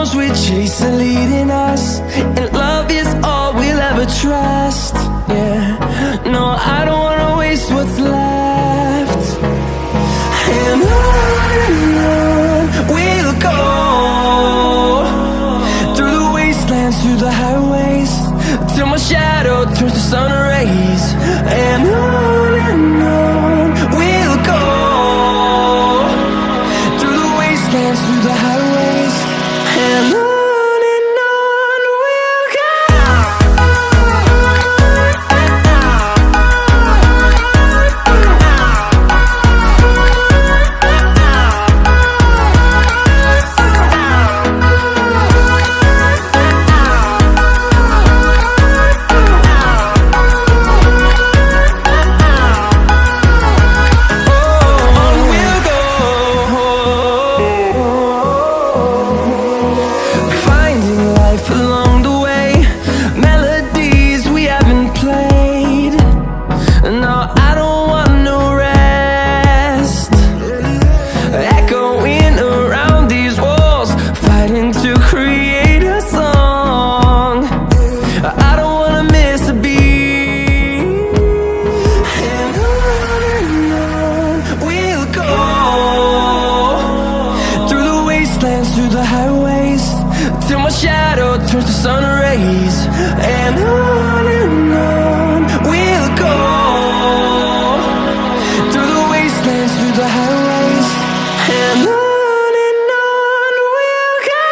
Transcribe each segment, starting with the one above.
storms we chase are leading us, and love is all we'll ever trust. Yeah, no, I don't wanna waste what's left. And on we'll go, through the wastelands, through the highways, till my shadow turns to sun rays. And on we'll go, through the wastelands, through the highways, and on we'll go. Along the way, melodies we haven't played. No, I don't want no rest. Echoing around these walls, fighting to create a song. I don't wanna miss a beat. And on we'll go, through the wastelands, through the highways, till my shadow turns to sun rays. And on we'll go, through the wastelands, through the highways, and on we'll go.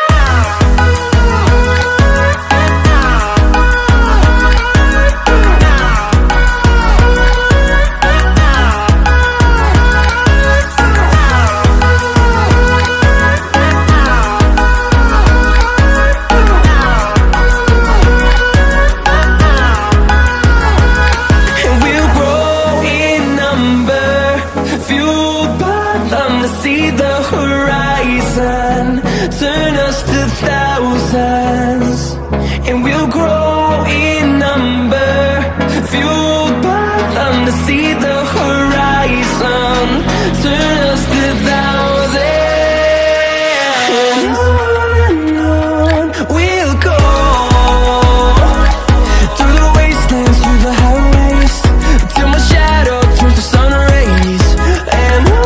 To see the horizon, turn us to thousands, and we'll grow in number, fueled by them. To see the horizon, turn us to thousands, and on we'll go, through the wastelands, through the highways, till my shadow turns to sun rays. And on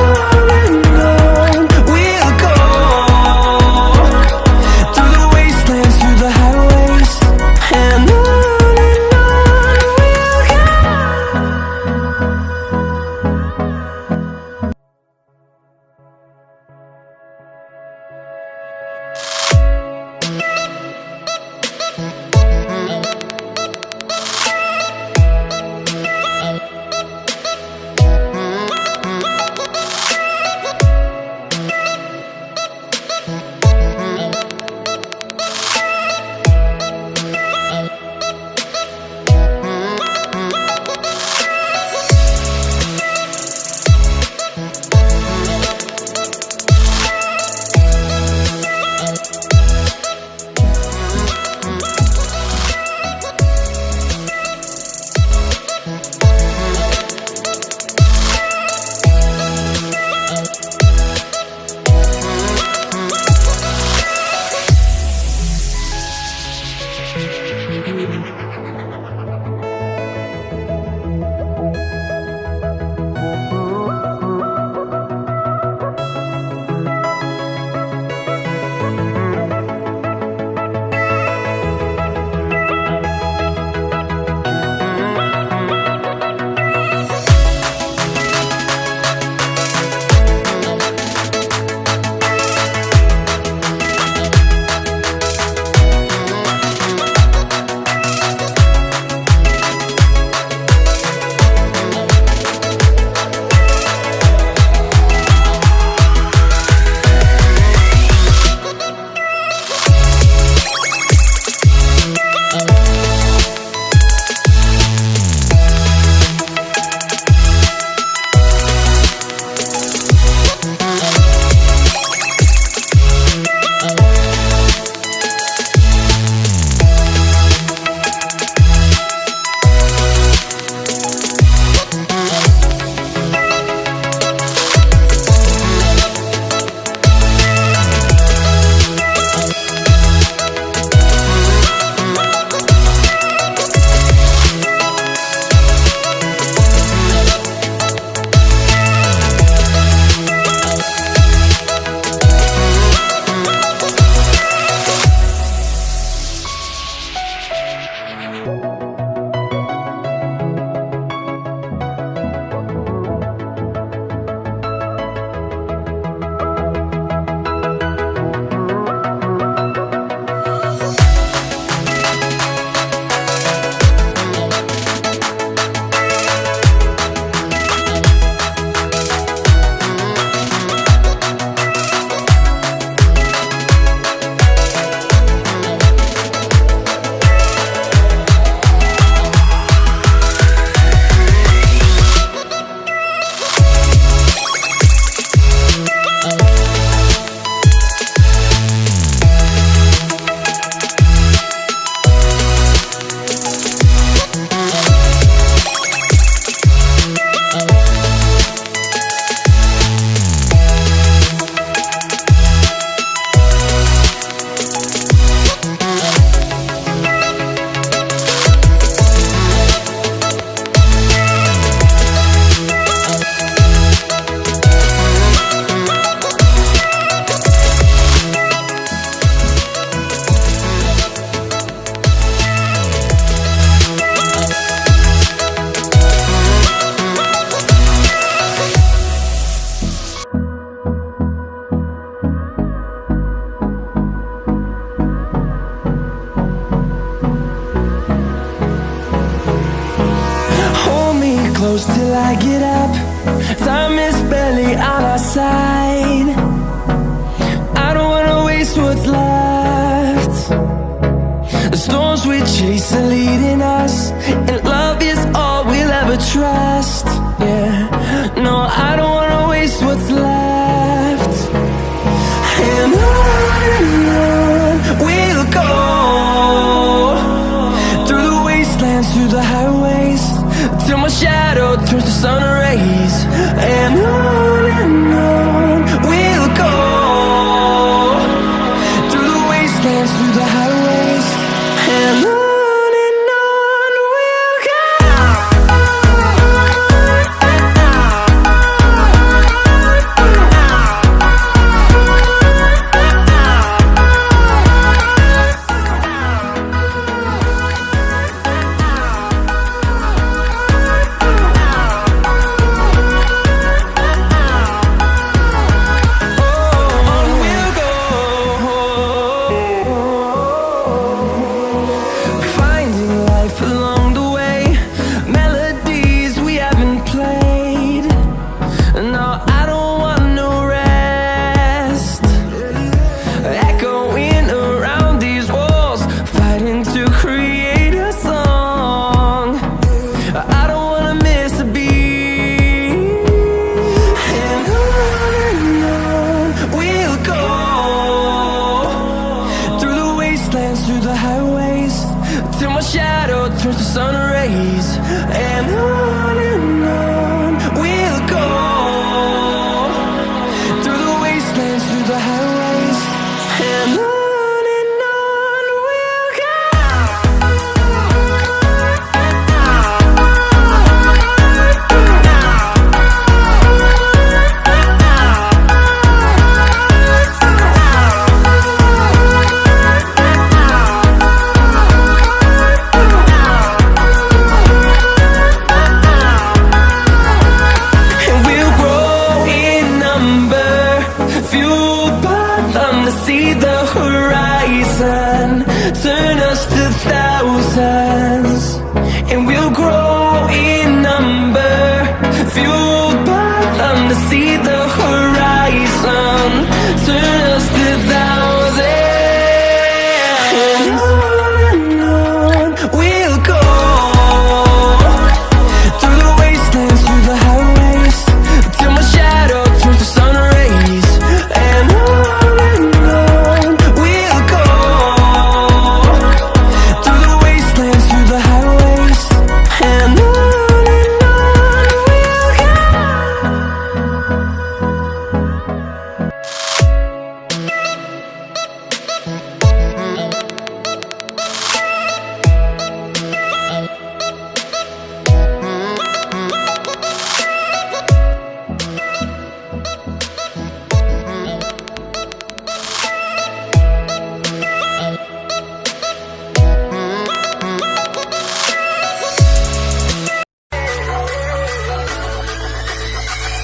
close till I get up. Time is barely on our side. I don't wanna waste what's left. The storms we chase are leading us, and love is all we'll ever trust. Yeah, no, I don't